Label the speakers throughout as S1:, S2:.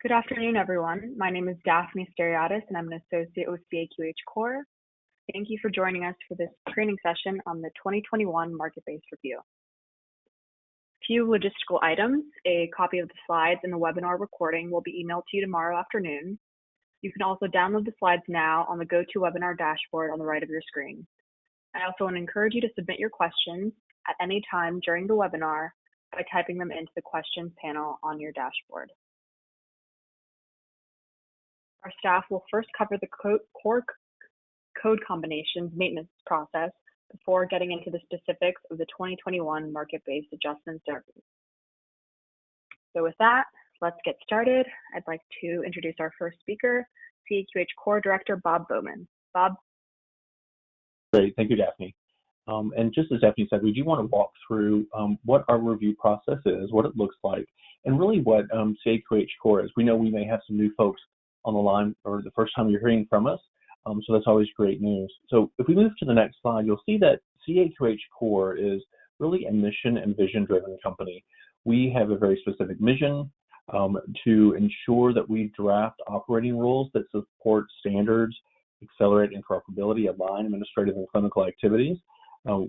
S1: Good afternoon, everyone. My name is Daphne Steriatis, and I'm an associate with CAQH Core. Thank you for joining us for this training session on the 2021 Market-Based Review. A few logistical items. A copy of the slides and the webinar recording will be emailed to you tomorrow afternoon. You can also download the slides now on the GoToWebinar dashboard on the right of your screen. I also want to encourage you to submit your questions at any time during the webinar by typing them into the questions panel on your dashboard. Our staff will first cover the core code combinations maintenance process before getting into the specifics of the 2021 market-based adjustment service. So with that, let's get started. I'd like to introduce our first speaker, CAQH Core Director, Bob Bowman. Bob?
S2: Great, thank you, Daphne. And just as Daphne said, we do want to walk through what our review process is, what it looks like, and really what CAQH Core is. We know we may have some new folks on the line or the first time you're hearing from us, so that's always great news. So if we move to the next slide, you'll see that CAQH Core is really a mission and vision-driven company. We have a very specific mission to ensure that we draft operating rules that support standards, accelerate interoperability, align administrative and clinical activities.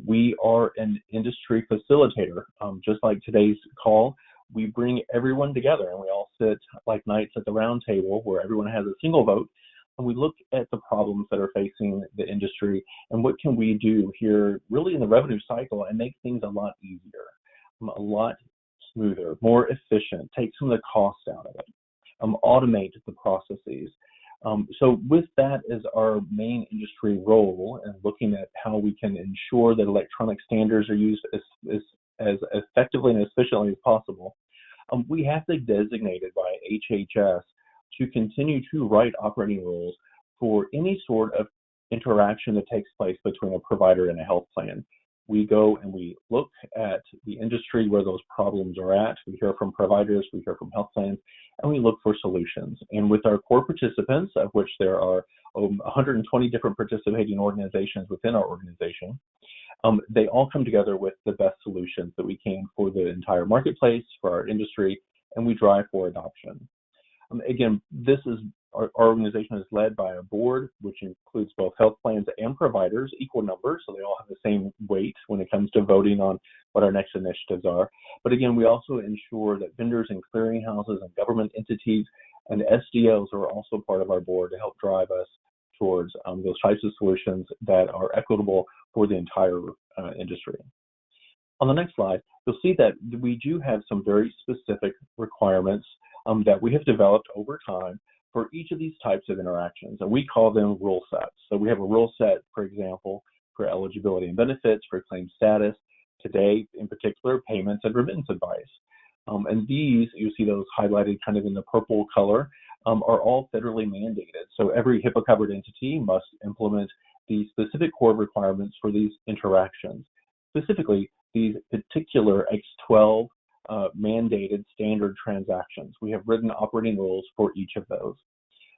S2: We are an industry facilitator. Just like today's call, we bring everyone together and we all sit like knights at the round table where everyone has a single vote, and we look at the problems that are facing the industry and what can we do here really in the revenue cycle and make things a lot easier, a lot smoother, more efficient, take some of the costs out of it, automate the processes. So with that as our main industry role and looking at how we can ensure that electronic standards are used as effectively and efficiently as possible, we have to designate it by HHS to continue to write operating rules for any sort of interaction that takes place between a provider and a health plan. We go and we look at the industry where those problems are at. We hear from providers, we hear from health plans, and we look for solutions. And with our core participants, of which there are 120 different participating organizations within our organization, they all come together with the best solutions that we can for the entire marketplace, for our industry, and we drive for adoption. Again, our organization is led by a board, which includes both health plans and providers, equal numbers, so they all have the same weight when it comes to voting on what our next initiatives are. But again, we also ensure that vendors and clearinghouses and government entities and SDOs are also part of our board to help drive us towards those types of solutions that are equitable for the entire industry. On the next slide, you'll see that we do have some very specific requirements that we have developed over time for each of these types of interactions, and we call them rule sets. So we have a rule set, for example, for eligibility and benefits, for claim status, today in particular, payments and remittance advice. And these, you see those highlighted kind of in the purple color, are all federally mandated. So every HIPAA-covered entity must implement the specific core requirements for these interactions. Specifically, these particular X12 mandated standard transactions. We have written operating rules for each of those.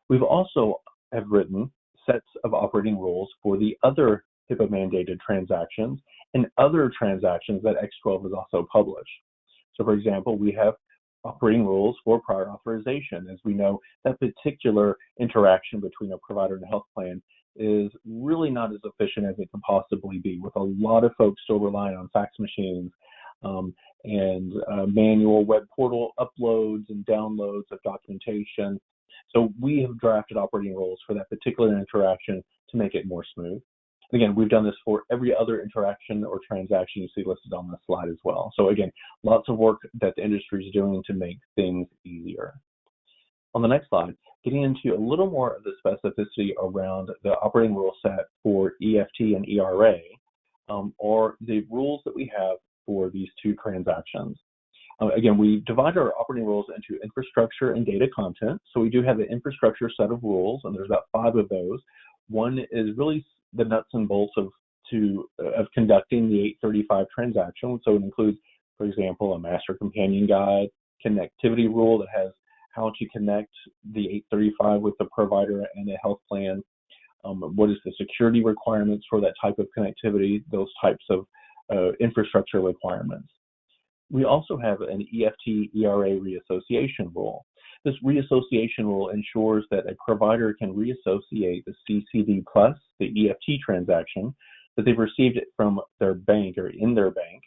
S2: We've also have written sets of operating rules for the other HIPAA mandated transactions and other transactions that X12 has also published. So for example, we have operating rules for prior authorization. As we know, that particular interaction between a provider and a health plan is really not as efficient as it can possibly be, with a lot of folks still relying on fax machines and manual web portal uploads and downloads of documentation. So we have drafted operating rules for that particular interaction to make it more smooth. Again, we've done this for every other interaction or transaction you see listed on this slide as well. So again, lots of work that the industry is doing to make things easier. On the next slide, getting into a little more of the specificity around the operating rule set for EFT and ERA, or the rules that we have for these two transactions. Again, we divide our operating rules into infrastructure and data content. So we do have an infrastructure set of rules, and there's about 5 of those. One is really the nuts and bolts of conducting the 835 transaction. So it includes, for example, a master companion guide, connectivity rule that has how to connect the 835 with the provider and a health plan. What is the security requirements for that type of connectivity, those types of infrastructure requirements. We also have an EFT ERA reassociation rule. This reassociation rule ensures that a provider can reassociate the CCD plus, the EFT transaction, that they've received it from their bank or in their bank,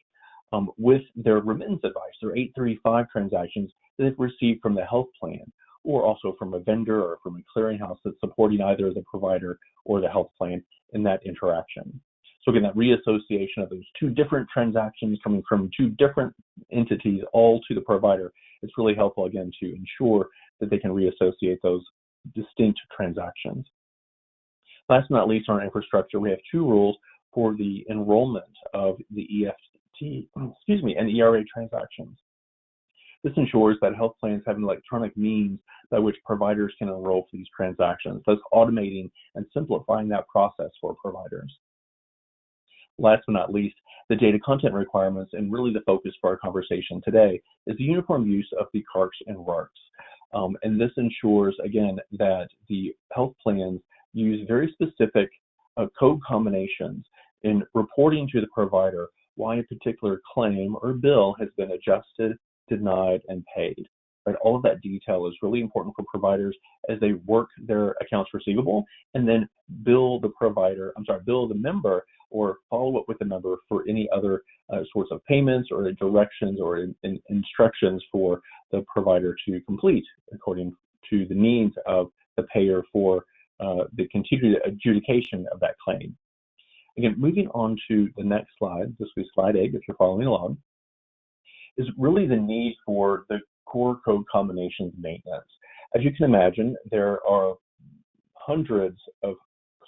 S2: with their remittance advice, their 835 transactions that they've received from the health plan, or also from a vendor or from a clearinghouse that's supporting either the provider or the health plan in that interaction. So again, that reassociation of those two different transactions coming from two different entities all to the provider, it's really helpful, again, to ensure that they can reassociate those distinct transactions. Last but not least, on our infrastructure, we have two rules for the enrollment of the EFT, and ERA transactions. This ensures that health plans have an electronic means by which providers can enroll for these transactions, thus automating and simplifying that process for providers. Last but not least, the data content requirements, and really the focus for our conversation today, is the uniform use of the CAQH and RARCs. And this ensures, again, that the health plans use very specific code combinations in reporting to the provider why a particular claim or bill has been adjusted, denied, and paid. Right? All of that detail is really important for providers as they work their accounts receivable and then bill the member or follow up with the member for any other sorts of payments or directions or instructions for the provider to complete according to the needs of the payer for the continued adjudication of that claim. Again, moving on to the next slide, this will be slide 8 if you're following along, is really the need for the core code combinations maintenance. As you can imagine, there are hundreds of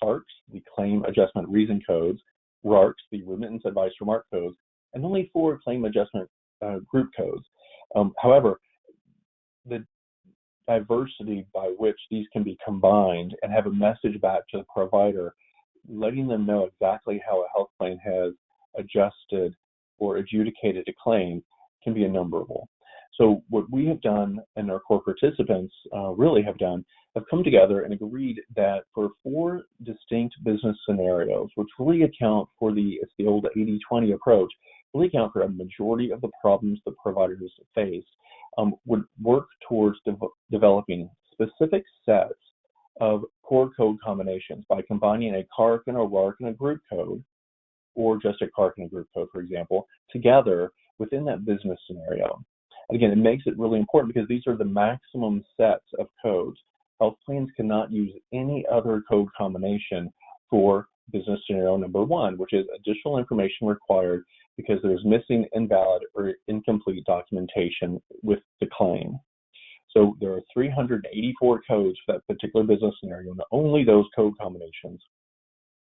S2: CAQHs, the claim adjustment reason codes, RARCs, the remittance advice remark codes, and only 4 claim adjustment group codes. However, the diversity by which these can be combined and have a message back to the provider, letting them know exactly how a health plan has adjusted or adjudicated a claim, can be innumerable. So what we have done and our core participants really have come together and agreed that for 4 distinct business scenarios, which really account for it's the old 80-20 approach, really account for a majority of the problems the providers face, would work towards developing specific sets of core code combinations by combining a CARC and a RARC and a group code, or just a CARC and a group code, for example, together within that business scenario. Again, it makes it really important because these are the maximum sets of codes. Health plans cannot use any other code combination for business scenario number 1, which is additional information required because there's missing, invalid, or incomplete documentation with the claim. So there are 384 codes for that particular business scenario, and only those code combinations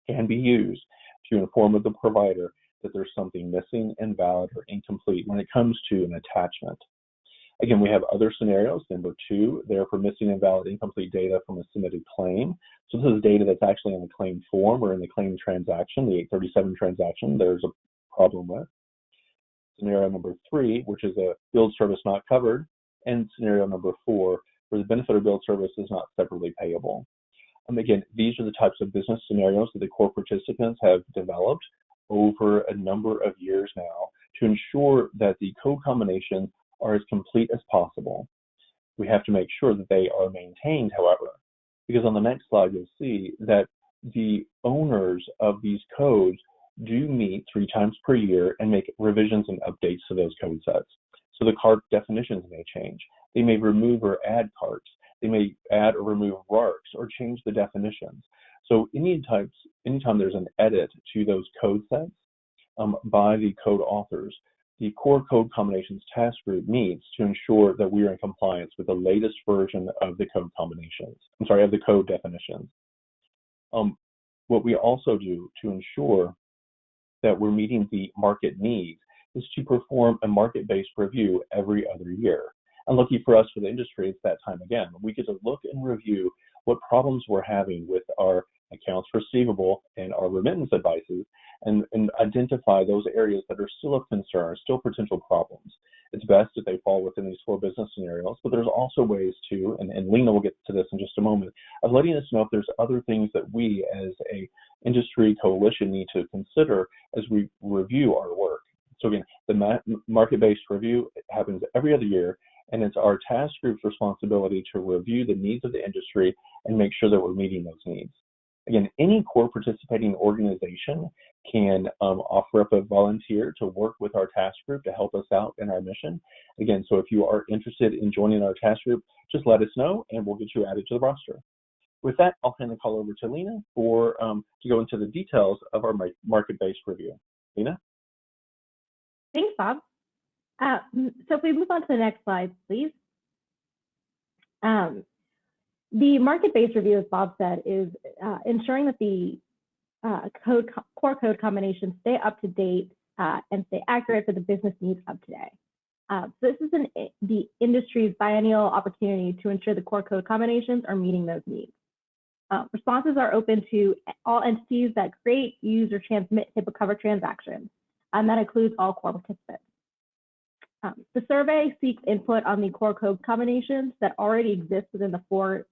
S2: can be used to inform the provider that there's something missing, invalid, or incomplete when it comes to an attachment. Again, we have other scenarios. Number 2, there for missing, invalid, incomplete data from a submitted claim. So this is data that's actually in the claim form or in the claim transaction, the 837 transaction, there's a problem with. Scenario number 3, which is a billed service not covered, and scenario number 4, where the benefit or billed service is not separately payable. Again, these are the types of business scenarios that the core participants have developed over a number of years now to ensure that the code combinations are as complete as possible. We have to make sure that they are maintained, however, because on the next slide you'll see that the owners of these codes do meet 3 times per year and make revisions and updates to those code sets. So the CARC definitions may change. They may remove or add CARCs. They may add or remove RARCs or change the definitions. So anytime there's an edit to those code sets by the code authors, the core code combinations task group meets to ensure that we are in compliance with the latest version of the code combinations, of the code definitions. What we also do to ensure that we're meeting the market needs is to perform a market-based review every other year. And lucky for us, for the industry, it's that time again. We get to look and review what problems we're having with our accounts receivable and our remittance advices and identify those areas that are still of concern, still potential problems. It's best if they fall within these 4 business scenarios, but there's also ways to, and Lena will get to this in just a moment, of letting us know if there's other things that we as a industry coalition need to consider as we review our work. So again, the market-based review happens every other year, and it's our task group's responsibility to review the needs of the industry and make sure that we're meeting those needs. Again, any core participating organization can offer up a volunteer to work with our task group to help us out in our mission. Again, so if you are interested in joining our task group, just let us know and we'll get you added to the roster. With that, I'll hand the call over to Lena to go into the details of our market-based review. Lena?
S3: Thanks, Bob. So if we move on to the next slide, please. The market-based review, as Bob said, is ensuring that the core code combinations stay up to date and stay accurate for the business needs of today. So this is the industry's biennial opportunity to ensure the core code combinations are meeting those needs. Responses are open to all entities that create, use, or transmit HIPAA covered transactions, and that includes all core participants. The survey seeks input on the core code combinations that already exist within the four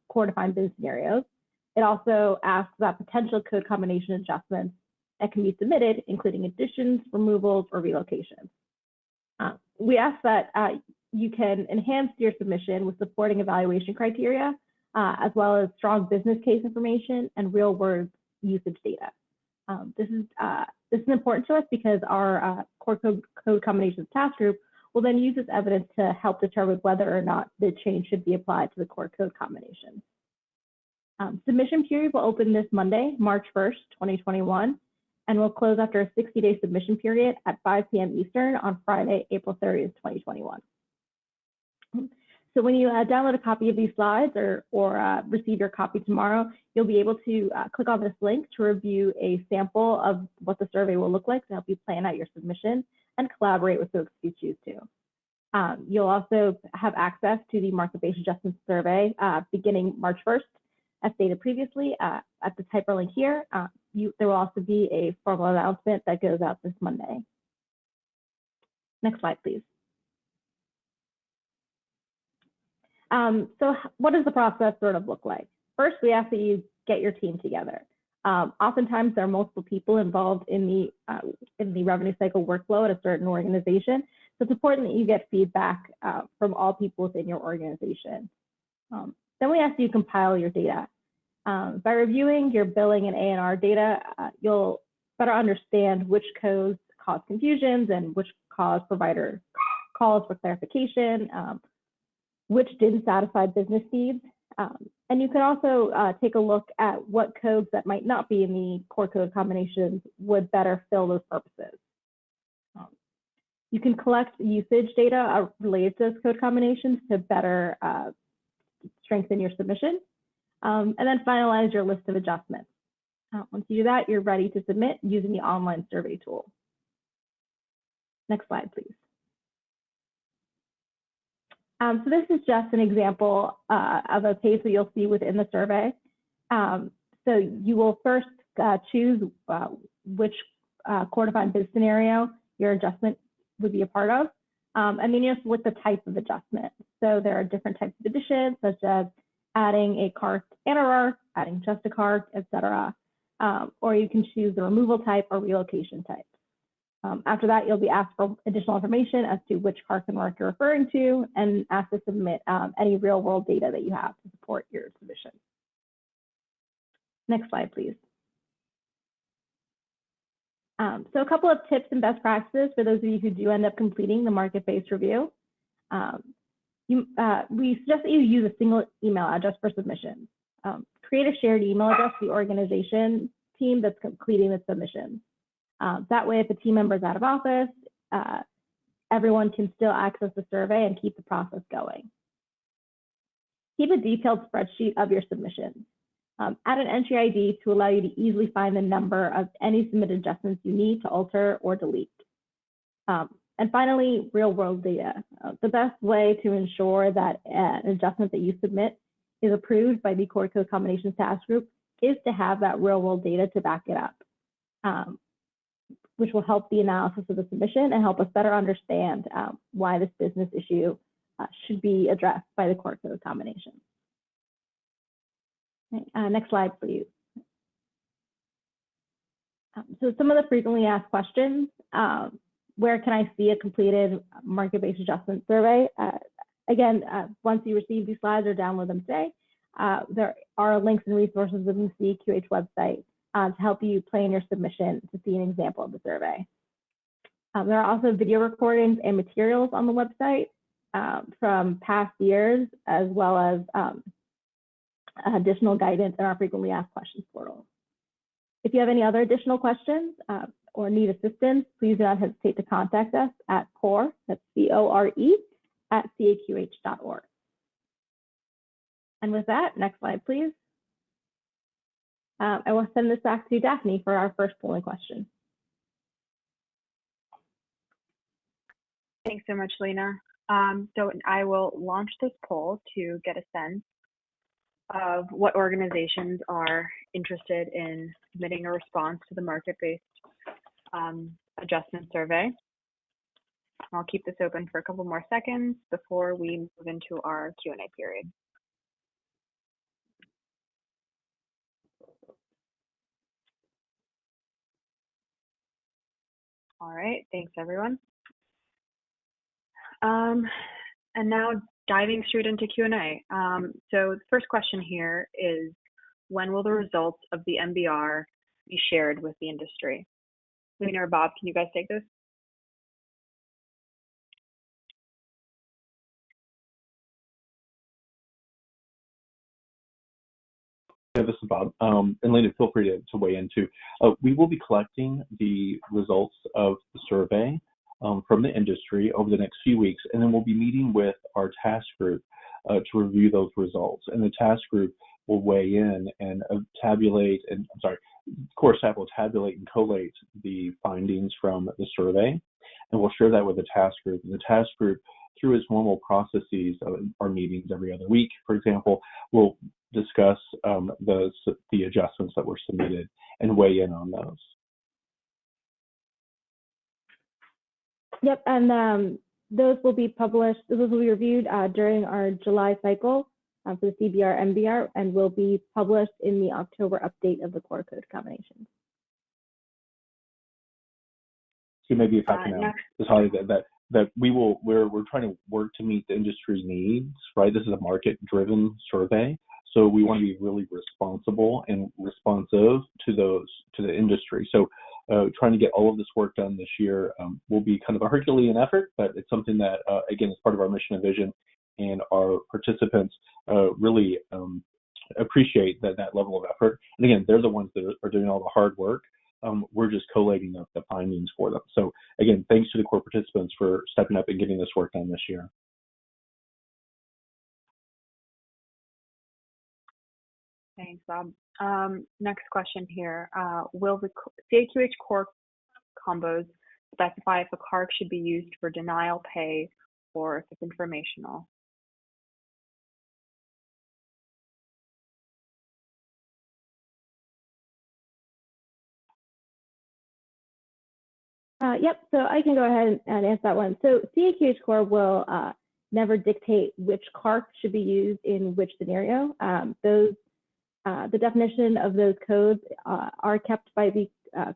S3: core defined business scenarios. It also asks about potential code combination adjustments that can be submitted, including additions, removals, or relocations. We ask that you can enhance your submission with supporting evaluation criteria, as well as strong business case information and real world usage data. This is important to us because our core code combinations task group will then use this evidence to help determine whether or not the change should be applied to the core code combination. Submission period will open this Monday, March 1st, 2021, and will close after a 60-day submission period at 5 p.m. Eastern on Friday, April 30th, 2021. So when you download a copy of these slides or receive your copy tomorrow, you'll be able to click on this link to review a sample of what the survey will look like to help you plan out your submission and collaborate with folks if you choose to. You'll also have access to the market-based adjustment survey beginning March 1st, as stated previously, at the hyperlink here. There will also be a formal announcement that goes out this Monday. Next slide, please. So what does the process sort of look like? First, we ask that you get your team together. Oftentimes, there are multiple people involved in the revenue cycle workflow at a certain organization. So it's important that you get feedback from all people within your organization. Then we ask you to compile your data. By reviewing your billing and A&R data, you'll better understand which codes cause confusions and which cause provider calls for clarification, which didn't satisfy business needs. And you can also take a look at what codes that might not be in the core code combinations would better fill those purposes. You can collect usage data related to those code combinations to better strengthen your submission. And then finalize your list of adjustments. Once you do that, you're ready to submit using the online survey tool. Next slide, please. So this is just an example of a page that you'll see within the survey. So you will first choose which core defined business scenario your adjustment would be a part of. And then you have to select the type of adjustment. So there are different types of additions, such as adding a cart and a RAR, adding just a cart, etc. Or you can choose the removal type or relocation type. After that, you'll be asked for additional information as to which cart and RAR you're referring to, and asked to submit any real world data that you have to support your submission. Next slide, please. So a couple of tips and best practices for those of you who do end up completing the market-based review. We suggest that you use a single email address for submission. Create a shared email address for the organization team that's completing the submission. That way, if a team member is out of office, everyone can still access the survey and keep the process going. Keep a detailed spreadsheet of your submissions. Add an entry ID to allow you to easily find the number of any submitted adjustments you need to alter or delete. And finally, real world data. The best way to ensure that an adjustment that you submit is approved by the core code combinations task group is to have that real world data to back it up, which will help the analysis of the submission and help us better understand why this business issue should be addressed by the core code combination. Next slide, please. So some of the frequently asked questions, where can I see a completed market-based adjustment survey? Again, once you receive these slides or download them today, there are links and resources within the CAQH website to help you plan your submission to see an example of the survey. There are also video recordings and materials on the website from past years, as well as additional guidance in our frequently asked questions portal. If you have any other additional questions or need assistance, please do not hesitate to contact us at CORE, that's C-O-R-E, at CAQH.org. And with that, next slide, please. I will send this back to Daphne for our first polling question.
S1: Thanks so much, Lena. So I will launch this poll to get a sense of what organizations are interested in submitting a response to the market-based adjustment survey. I'll keep this open for a couple more seconds before we move into our Q&A period. All right, thanks everyone. And now diving straight into Q&A. So the first question here is, when will the results of the MBR be shared with the industry? Lena or Bob, can you guys take this?
S2: Yeah, this is Bob. And Lena, feel free to weigh in too. We will be collecting the results of the survey from the industry over the next few weeks, and then we'll be meeting with our task group to review those results. And the task group will weigh in and tabulate, and core staff will tabulate and collate the findings from the survey, and we'll share that with the task group. And the task group, through its normal processes of our meetings every other week, for example, will discuss the adjustments that were submitted and weigh in on those.
S3: Yep, and those will be published, those will be reviewed during our July cycle for the CBR MBR, and will be published in the October update of the core code combinations.
S2: So maybe if I can decide that we're trying to work to meet the industry needs, right? This is a market-driven survey, so we want to be really responsible and responsive to the industry. So trying to get all of this work done this year will be kind of a Herculean effort, but it's something that, again, is part of our mission and vision, and our participants really appreciate that level of effort. And again, they're the ones that are doing all the hard work. We're just collating the findings for them. So again, thanks to the core participants for stepping up and getting this work done this year.
S1: Thanks, Bob. Next question here. Will the CAQH core combos specify if a CARC should be used for denial pay or if it's informational?
S3: Yep, so I can go ahead and answer that one. So CAQH core will never dictate which CARC should be used in which scenario. The definition of those codes are kept by the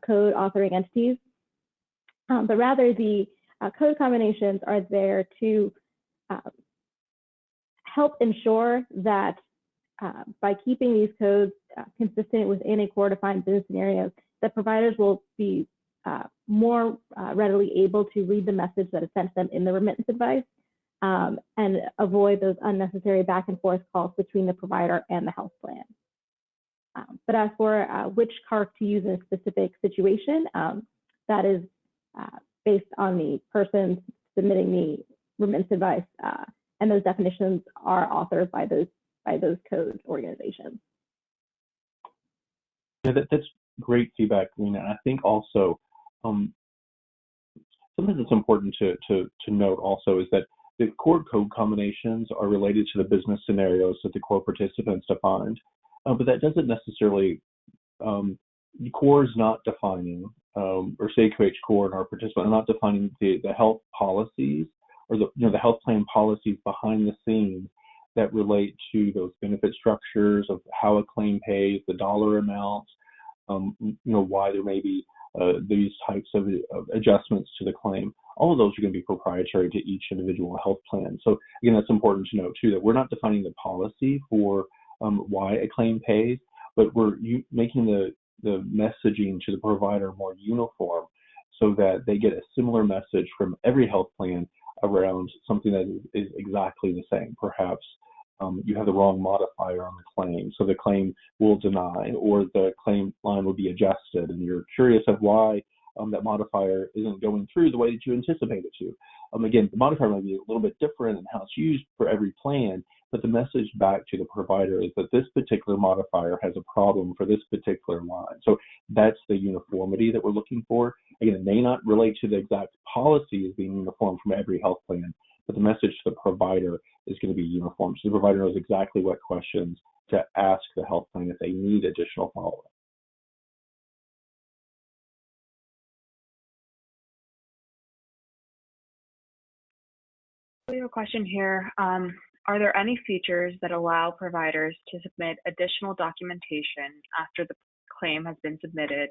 S3: code authoring entities, but rather the code combinations are there to help ensure that by keeping these codes consistent within a core-defined business scenarios, that providers will be more readily able to read the message that is sent to them in the remittance advice and avoid those unnecessary back and forth calls between the provider and the health plan. But as for which CARC to use in a specific situation, that is based on the person submitting the remittance advice, and those definitions are authored by those code organizations.
S2: Yeah, that's great feedback, Lena. I think also something that's important to note also is that the core code combinations are related to the business scenarios that the core participants defined. But that doesn't necessarily, core is not defining, or CAQH core and our participants are not defining the health policies or the health plan policies behind the scenes that relate to those benefit structures of how a claim pays, the dollar amounts, why there may be these types of adjustments to the claim. All of those are going to be proprietary to each individual health plan. So again, that's important to note too, that we're not defining the policy for why a claim pays, but we're making the messaging to the provider more uniform so that they get a similar message from every health plan around something that is exactly the same. Perhaps you have the wrong modifier on the claim, so the claim will deny, or the claim line will be adjusted, and you're curious of why that modifier isn't going through the way that you anticipate it to. Again, the modifier might be a little bit different in how it's used for every plan, but the message back to the provider is that this particular modifier has a problem for this particular line. So that's the uniformity that we're looking for. Again, it may not relate to the exact policy as being uniform from every health plan, but the message to the provider is going to be uniform. So the provider knows exactly what questions to ask the health plan if they need additional follow-up.
S1: We have a question here. Are there any features that allow providers to submit additional documentation after the claim has been submitted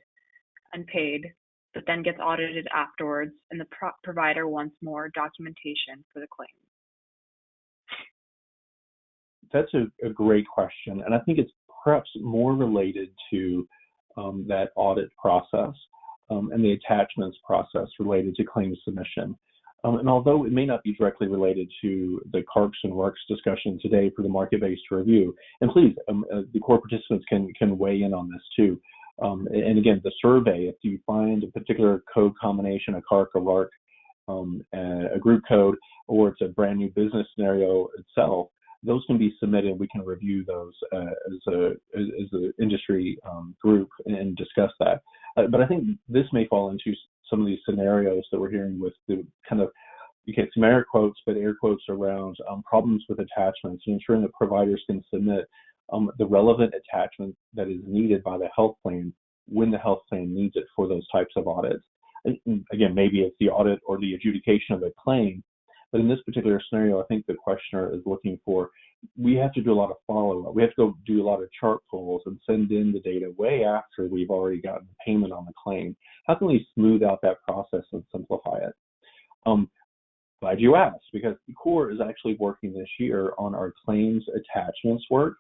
S1: and paid, but then gets audited afterwards, and the provider wants more documentation for the claim?
S2: That's a great question, and I think it's perhaps more related to that audit process and the attachments process related to claim submission. And although it may not be directly related to the CARCs and WARCs discussion today for the market-based review, and please, the core participants can weigh in on this too. And again, the survey, if you find a particular code combination, a CARC, a WARC, a group code, or it's a brand new business scenario itself, those can be submitted. We can review those as an industry group and discuss that. But I think this may fall into some of these scenarios that we're hearing with the kind of, you get some air quotes, but air quotes around problems with attachments, and ensuring that providers can submit the relevant attachment that is needed by the health plan when the health plan needs it for those types of audits. And again, maybe it's the audit or the adjudication of a claim, but in this particular scenario, I think the questioner is looking for, we have to do a lot of follow-up. We have to go do a lot of chart pulls and send in the data way after we've already gotten payment on the claim. How can we smooth out that process and simplify it? Glad you asked, because the core is actually working this year on our claims attachments work.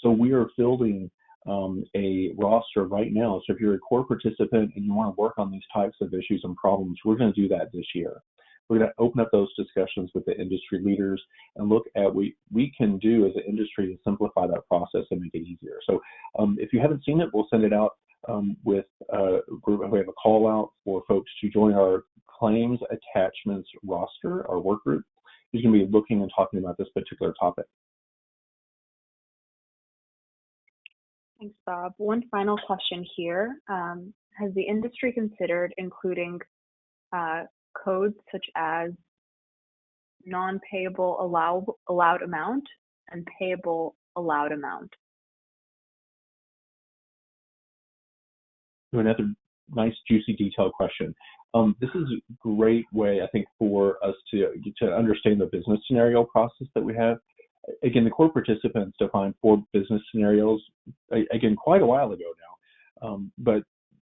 S2: So we are building a roster right now. So if you're a core participant and you want to work on these types of issues and problems, we're going to do that this year. We're going to open up those discussions with the industry leaders and look at what we can do as an industry to simplify that process and make it easier. So if you haven't seen it, we'll send it out with a group. We have a call out for folks to join our claims attachments roster, our work group, who's going to be looking and talking about this particular topic.
S1: Thanks, Bob. One final question here. Has the industry considered including codes such as non-payable allowed amount and payable allowed amount?
S2: Another nice, juicy, detailed question. This is a great way, I think, for us to understand the business scenario process that we have. Again, the core participants defined 4 business scenarios, again, quite a while ago now, but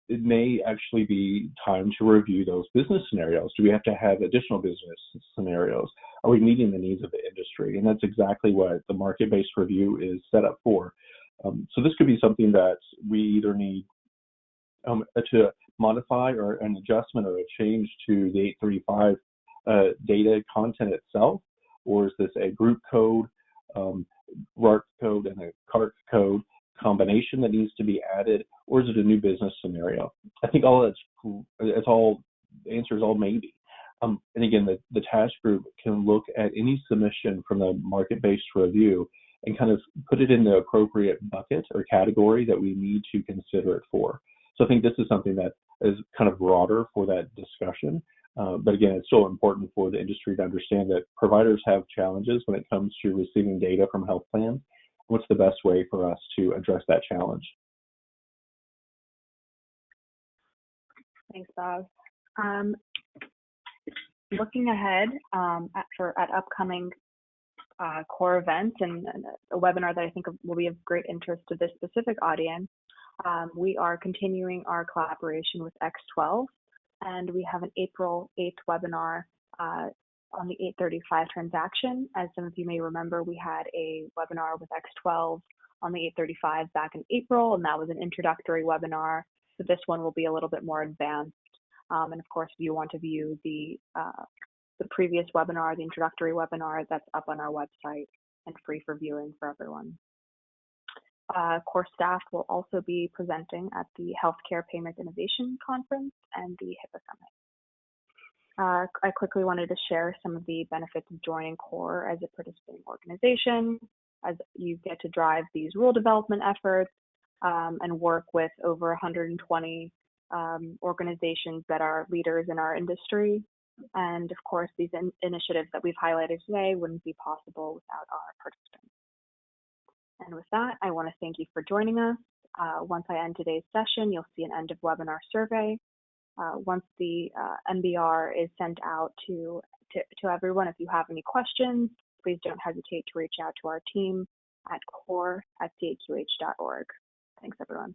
S2: it may actually be time to review those business scenarios. Do we have to have additional business scenarios? Are we meeting the needs of the industry? And that's exactly what the market-based review is set up for. So this could be something that we either need to modify or an adjustment or a change to the 835 data content itself, or is this a group code, WARC code, and a CARC code combination that needs to be added, or is it a new business scenario? I think all that's all, the answer is all maybe. And again, the task group can look at any submission from the market-based review and kind of put it in the appropriate bucket or category that we need to consider it for. So I think this is something that is kind of broader for that discussion. But again, it's still important for the industry to understand that providers have challenges when it comes to receiving data from health plans. What's the best way for us to address that challenge?
S1: Thanks, Bob. Looking ahead at upcoming core events and a webinar that I think will be of great interest to this specific audience, We are continuing our collaboration with X12, and we have an April 8th webinar on the 835 transaction. As some of you may remember, we had a webinar with X12 on the 835 back in April, and that was an introductory webinar. So this one will be a little bit more advanced. And of course, if you want to view the previous webinar, the introductory webinar, that's up on our website and free for viewing for everyone. Core staff will also be presenting at the Healthcare Payment Innovation Conference and the HIPAA Summit. I quickly wanted to share some of the benefits of joining CORE as a participating organization, as you get to drive these rule development efforts and work with over 120 organizations that are leaders in our industry. And of course, these initiatives that we've highlighted today wouldn't be possible without our participants. And with that, I want to thank you for joining us. Once I end today's session, you'll see an end of webinar survey. Once the MBR is sent out to everyone, if you have any questions, please don't hesitate to reach out to our team at core@caqh.org. Thanks, everyone.